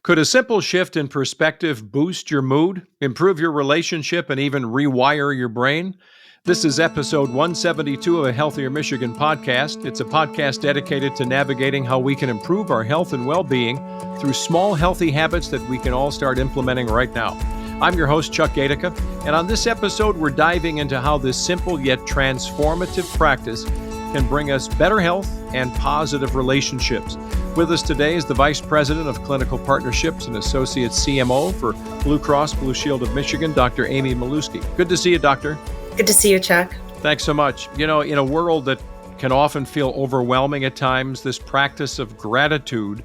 Could a simple shift in perspective boost your mood, improve your relationship, and even rewire your brain? This is episode 172 of a Healthier Michigan podcast. It's a podcast dedicated to navigating how we can improve our health and well-being through small, healthy habits that we can all start implementing right now. I'm your host, Chuck Gaidica, and on this episode, we're diving into how this simple yet transformative practice can bring us better health and positive relationships. With us today is the Vice President of Clinical Partnerships and Associate CMO for Blue Cross Blue Shield of Michigan, Dr. Amy Milewski. Good to see you, Doctor. Good to see you, Chuck. Thanks so much. You know, in a world that can often feel overwhelming at times, this practice of gratitude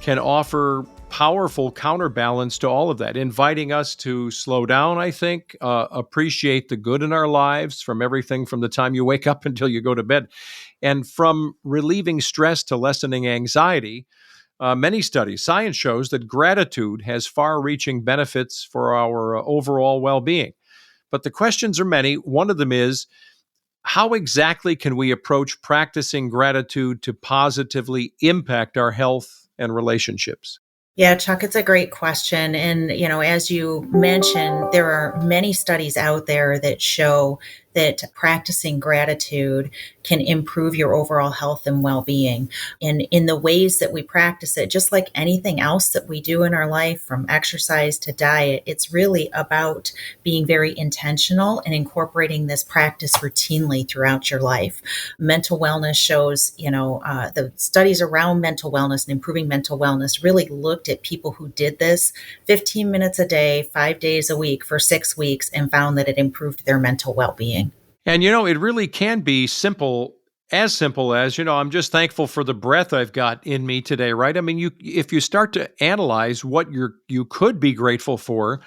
can offer powerful counterbalance to all of that, inviting us to slow down, I think, appreciate the good in our lives from everything from the time you wake up until you go to bed. And from relieving stress to lessening anxiety, many studies, science shows that gratitude has far-reaching benefits for our overall well-being. But the questions are many. One of them is, how exactly can we approach practicing gratitude to positively impact our health and relationships? Yeah, Chuck, it's a great question. And, as you mentioned, there are many studies out there that show that practicing gratitude can improve your overall health and well-being. And in the ways that we practice it, just like anything else that we do in our life, from exercise to diet, it's really about being very intentional and incorporating this practice routinely throughout your life. Mental wellness shows, the studies around mental wellness and improving mental wellness really looked at people who did this 15 minutes a day, 5 days a week for 6 weeks, and found that it improved their mental well-being. And, it really can be simple as, I'm just thankful for the breath I've got in me today, right? I mean, if you start to analyze what you could be grateful for,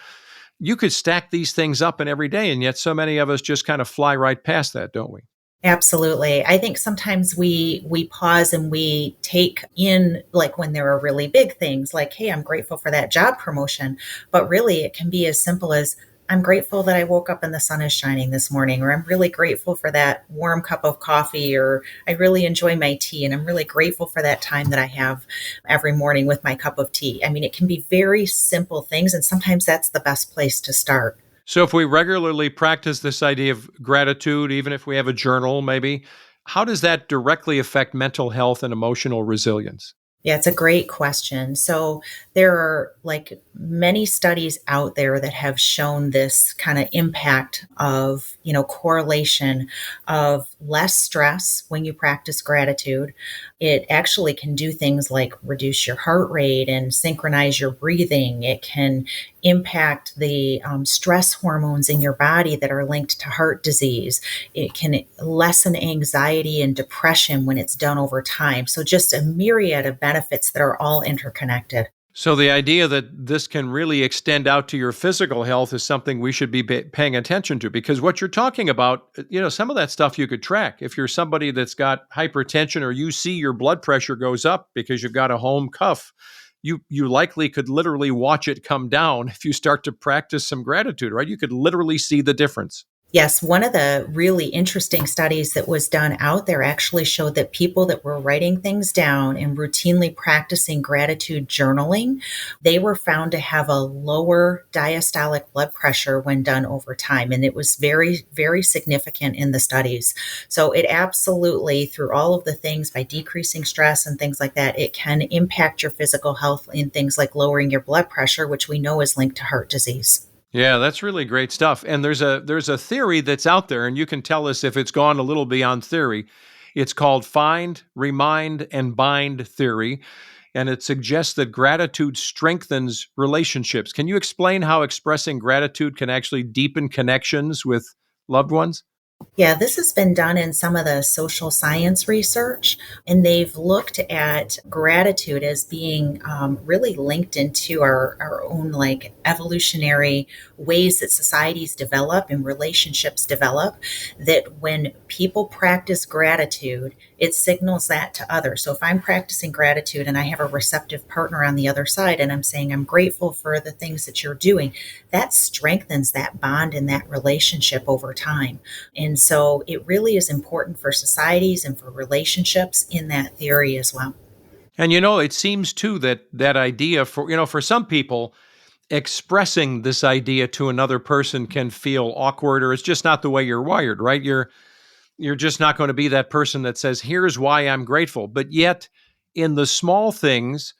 you could stack these things up in every day. And yet so many of us just kind of fly right past that, don't we? Absolutely. I think sometimes we pause and we take in, like when there are really big things like, hey, I'm grateful for that job promotion. But really, it can be as simple as, I'm grateful that I woke up and the sun is shining this morning, or I'm really grateful for that warm cup of coffee, or I really enjoy my tea and I'm really grateful for that time that I have every morning with my cup of tea. I mean, it can be very simple things, and sometimes that's the best place to start. So if we regularly practice this idea of gratitude, even if we have a journal, maybe, how does that directly affect mental health and emotional resilience? Yeah, it's a great question. So there are many studies out there that have shown this kind of impact of, correlation of less stress when you practice gratitude. It actually can do things like reduce your heart rate and synchronize your breathing. It can impact the stress hormones in your body that are linked to heart disease. It can lessen anxiety and depression when it's done over time. So just a myriad of benefits that are all interconnected. So the idea that this can really extend out to your physical health is something we should be paying attention to, because what you're talking about, some of that stuff you could track. If you're somebody that's got hypertension, or you see your blood pressure goes up because you've got a home cuff, you likely could literally watch it come down if you start to practice some gratitude, right? You could literally see the difference. Yes, one of the really interesting studies that was done out there actually showed that people that were writing things down and routinely practicing gratitude journaling, they were found to have a lower diastolic blood pressure when done over time. And it was very, very significant in the studies. So it absolutely, through all of the things, by decreasing stress and things like that, it can impact your physical health in things like lowering your blood pressure, which we know is linked to heart disease. Yeah, that's really great stuff. And there's a theory that's out there, and you can tell us if it's gone a little beyond theory. It's called find, remind, and bind theory, and it suggests that gratitude strengthens relationships. Can you explain how expressing gratitude can actually deepen connections with loved ones? Yeah, this has been done in some of the social science research, and they've looked at gratitude as being really linked into our own evolutionary ways that societies develop and relationships develop, that when people practice gratitude, it signals that to others. So if I'm practicing gratitude and I have a receptive partner on the other side and I'm saying, I'm grateful for the things that you're doing, that strengthens that bond in that relationship over time. And so it really is important for societies and for relationships in that theory as well. And it seems too that that idea for some people, expressing this idea to another person can feel awkward, or it's just not the way you're wired, right? You're just not going to be that person that says, "Here's why I'm grateful." But yet, in the small things,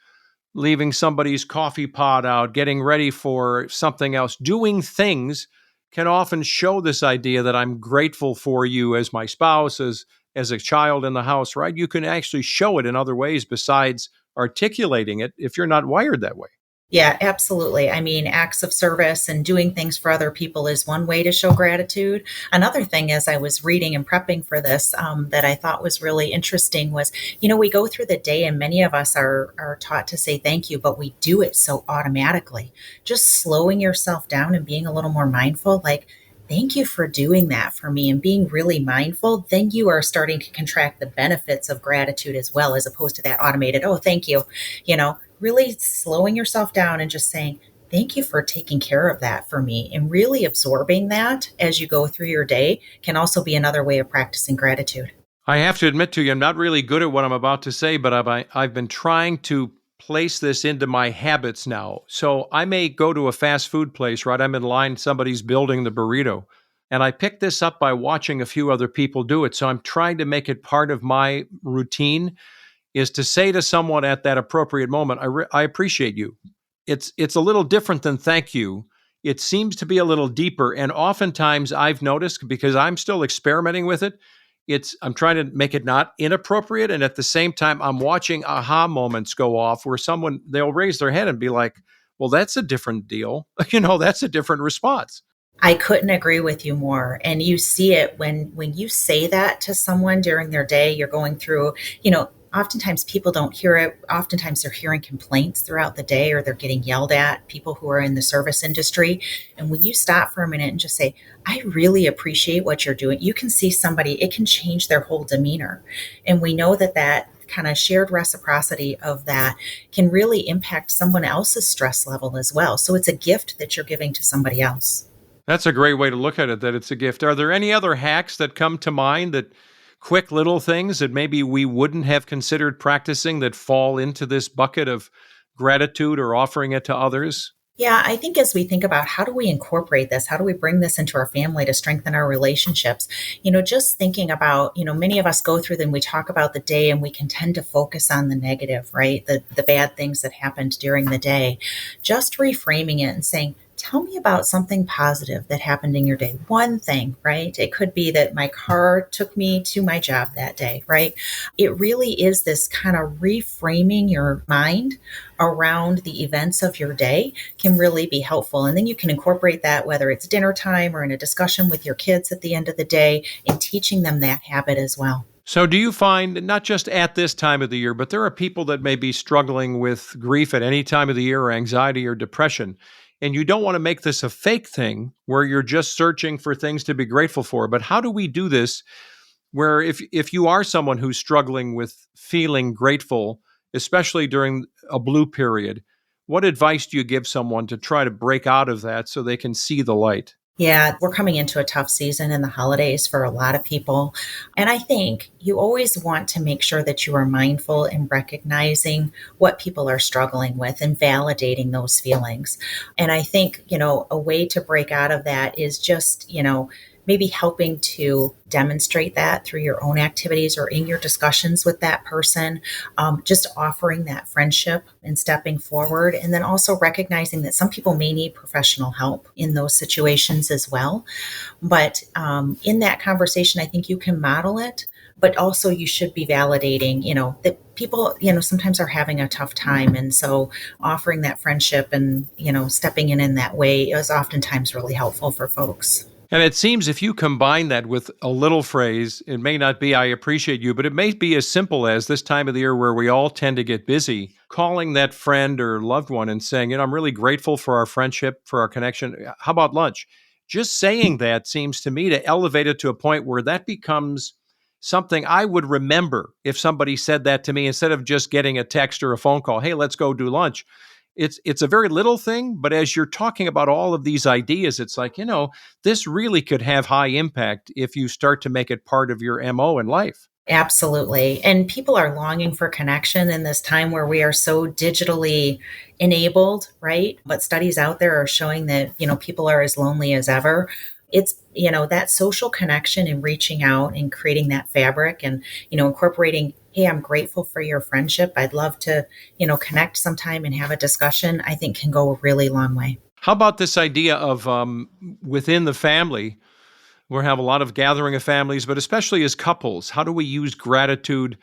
leaving somebody's coffee pot out, getting ready for something else, doing things can often show this idea that I'm grateful for you as my spouse, as a child in the house, right? You can actually show it in other ways besides articulating it if you're not wired that way. Yeah, absolutely. I mean, acts of service and doing things for other people is one way to show gratitude. Another thing, as I was reading and prepping for this, that I thought was really interesting was, we go through the day and many of us are taught to say thank you, but we do it so automatically. Just slowing yourself down and being a little more mindful, like, thank you for doing that for me and being really mindful, then you are starting to contract the benefits of gratitude as well, as opposed to that automated, oh, thank you, really slowing yourself down and just saying, thank you for taking care of that for me. And really absorbing that as you go through your day can also be another way of practicing gratitude. I have to admit to you, I'm not really good at what I'm about to say, but I've been trying to place this into my habits now. So I may go to a fast food place, right? I'm in line, somebody's building the burrito. And I picked this up by watching a few other people do it. So I'm trying to make it part of my routine, is to say to someone at that appropriate moment, I appreciate you. It's a little different than thank you. It seems to be a little deeper. And oftentimes I've noticed, because I'm still experimenting with it, I'm trying to make it not inappropriate. And at the same time, I'm watching aha moments go off where they'll raise their head and be like, well, that's a different deal. That's a different response. I couldn't agree with you more. And you see it when you say that to someone during their day, you're going through, oftentimes people don't hear it. Oftentimes they're hearing complaints throughout the day, or they're getting yelled at, people who are in the service industry. And when you stop for a minute and just say, I really appreciate what you're doing, you can see somebody, it can change their whole demeanor. And we know that kind of shared reciprocity of that can really impact someone else's stress level as well. So it's a gift that you're giving to somebody else. That's a great way to look at it, that it's a gift. Are there any other hacks that come to mind, that quick little things that maybe we wouldn't have considered practicing, that fall into this bucket of gratitude or offering it to others? Yeah, I think as we think about how do we incorporate this, how do we bring this into our family to strengthen our relationships, just thinking about, many of us go through them, we talk about the day and we can tend to focus on the negative, right? The bad things that happened during the day. Just reframing it and saying, tell me about something positive that happened in your day. One thing, right? It could be that my car took me to my job that day, right? It really is this kind of reframing your mind around the events of your day can really be helpful. And then you can incorporate that, whether it's dinner time or in a discussion with your kids at the end of the day, and teaching them that habit as well. So do you find, not just at this time of the year, but there are people that may be struggling with grief at any time of the year, or anxiety or depression, and you don't want to make this a fake thing where you're just searching for things to be grateful for. But how do we do this where if you are someone who's struggling with feeling grateful, especially during a blue period, what advice do you give someone to try to break out of that so they can see the light? Yeah, we're coming into a tough season in the holidays for a lot of people. And I think you always want to make sure that you are mindful in recognizing what people are struggling with and validating those feelings. And I think, a way to break out of that is just, maybe helping to demonstrate that through your own activities or in your discussions with that person, just offering that friendship and stepping forward. And then also recognizing that some people may need professional help in those situations as well. But in that conversation, I think you can model it, but also you should be validating, that people, sometimes are having a tough time. And so offering that friendship and, stepping in that way is oftentimes really helpful for folks. And it seems if you combine that with a little phrase, it may not be, I appreciate you, but it may be as simple as, this time of the year where we all tend to get busy, calling that friend or loved one and saying, I'm really grateful for our friendship, for our connection. How about lunch? Just saying that seems to me to elevate it to a point where that becomes something I would remember if somebody said that to me, instead of just getting a text or a phone call. Hey, let's go do lunch. It's a very little thing, but as you're talking about all of these ideas, it's like, this really could have high impact if you start to make it part of your MO in life. Absolutely. And people are longing for connection in this time where we are so digitally enabled, right? But studies out there are showing that, people are as lonely as ever. It's, that social connection and reaching out and creating that fabric and, incorporating, hey, I'm grateful for your friendship. I'd love to, connect sometime and have a discussion, I think can go a really long way. How about this idea of within the family? We have a lot of gathering of families, but especially as couples, how do we use gratitude?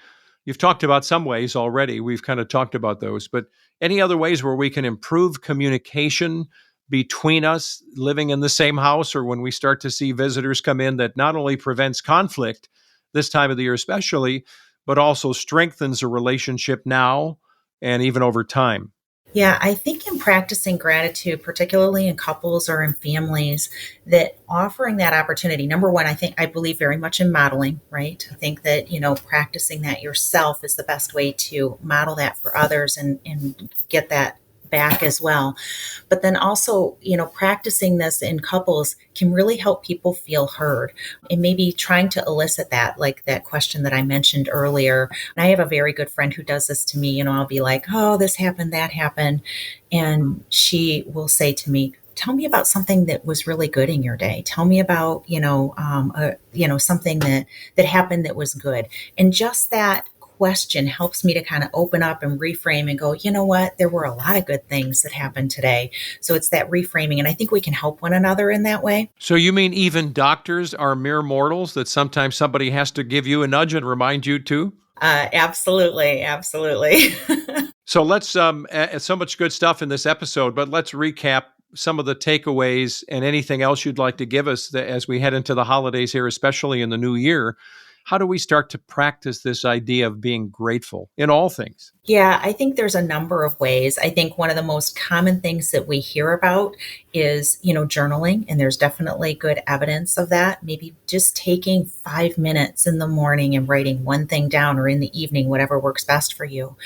You've talked about some ways already. We've kind of talked about those, but any other ways where we can improve communication between us living in the same house, or when we start to see visitors come in, that not only prevents conflict this time of the year especially, but also strengthens a relationship now and even over time? Yeah, I think in practicing gratitude, particularly in couples or in families, that offering that opportunity, number one, I believe very much in modeling, right? I think that, practicing that yourself is the best way to model that for others and get that back as well. But then also, practicing this in couples can really help people feel heard and maybe trying to elicit that, like that question that I mentioned earlier. And I have a very good friend who does this to me. I'll be like, oh, this happened, that happened. And she will say to me, tell me about something that was really good in your day. Tell me about, something that happened that was good. And just that question helps me to kind of open up and reframe and go, you know what, there were a lot of good things that happened today. So it's that reframing. And I think we can help one another in that way. So you mean even doctors are mere mortals, that sometimes somebody has to give you a nudge and remind you too? Absolutely. Absolutely. So let's, so much good stuff in this episode, but let's recap some of the takeaways and anything else you'd like to give us as we head into the holidays here, especially in the new year. How do we start to practice this idea of being grateful in all things? Yeah, I think there's a number of ways. I think one of the most common things that we hear about is, journaling, and there's definitely good evidence of that. Maybe just taking 5 minutes in the morning and writing one thing down, or in the evening, whatever works best for you.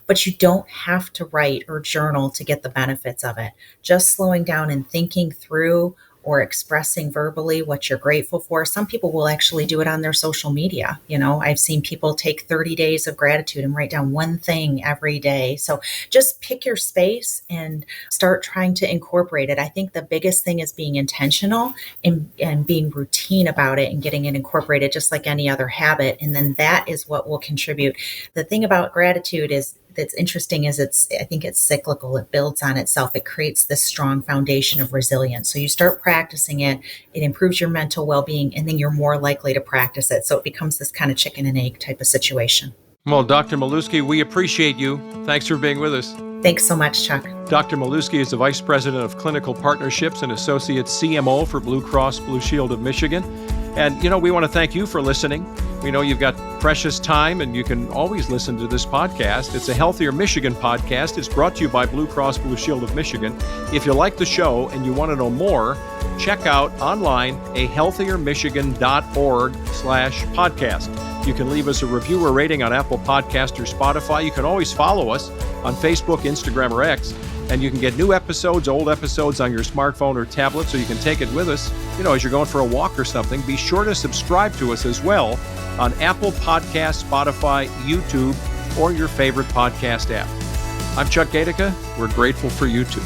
But you don't have to write or journal to get the benefits of it. Just slowing down and thinking through or expressing verbally what you're grateful for. Some people will actually do it on their social media. I've seen people take 30 days of gratitude and write down one thing every day. So just pick your space and start trying to incorporate it. I think the biggest thing is being intentional and being routine about it and getting it incorporated just like any other habit. And then that is what will contribute. The thing about gratitude that's interesting is I think it's cyclical. It builds on itself. It creates this strong foundation of resilience. So you start practicing it, it improves your mental well-being, and then you're more likely to practice it. So it becomes this kind of chicken and egg type of situation. Well, Dr. Milewski, we appreciate you. Thanks for being with us. Thanks so much, Chuck. Dr. Milewski is the Vice President of Clinical Partnerships and Associate CMO for Blue Cross Blue Shield of Michigan. And, we want to thank you for listening. We know you've got precious time, and you can always listen to this podcast. It's a Healthier Michigan podcast. It's brought to you by Blue Cross Blue Shield of Michigan. If you like the show and you want to know more, check out online ahealthiermichigan.org/podcast. You can leave us a review or rating on Apple Podcast or Spotify. You can always follow us on Facebook, Instagram, or X. And you can get new episodes, old episodes on your smartphone or tablet, so you can take it with us, as you're going for a walk or something. Be sure to subscribe to us as well on Apple Podcasts, Spotify, YouTube, or your favorite podcast app. I'm Chuck Gaidica. We're grateful for you too.